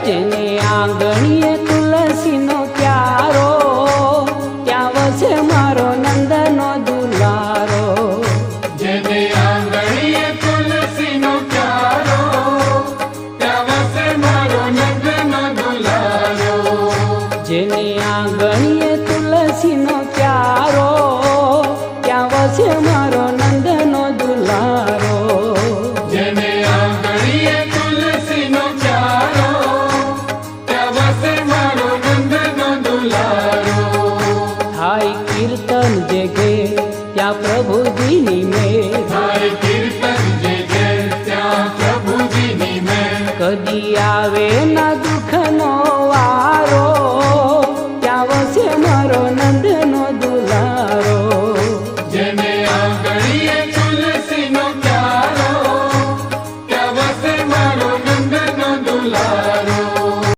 જેને આંગણીએ તુલસીનો ક્યારો, ત્યાં વસે મારો નંદનો દુલારો. જેને આંગણીએ તુલસીનો ક્યારો, ત્યાં વસે મારો નંદનો દુલારો. જેને આંગણીએ તુલસીનો ક્યારો, ત્યાં વસે મારો નંદનો દુલારો. જેને આંગણીએ તુલસીનો ક્યારો, ત્યાં વસે મારો નંદનો દુલારો. થાય કીર્તન જે ઘેર ત્યાં પ્રભુજીની મેર. થાય કીર્તન જે ઘેર ત્યાં પ્રભુજીની મેર. કદી આવે ના દુઃખનો વારો,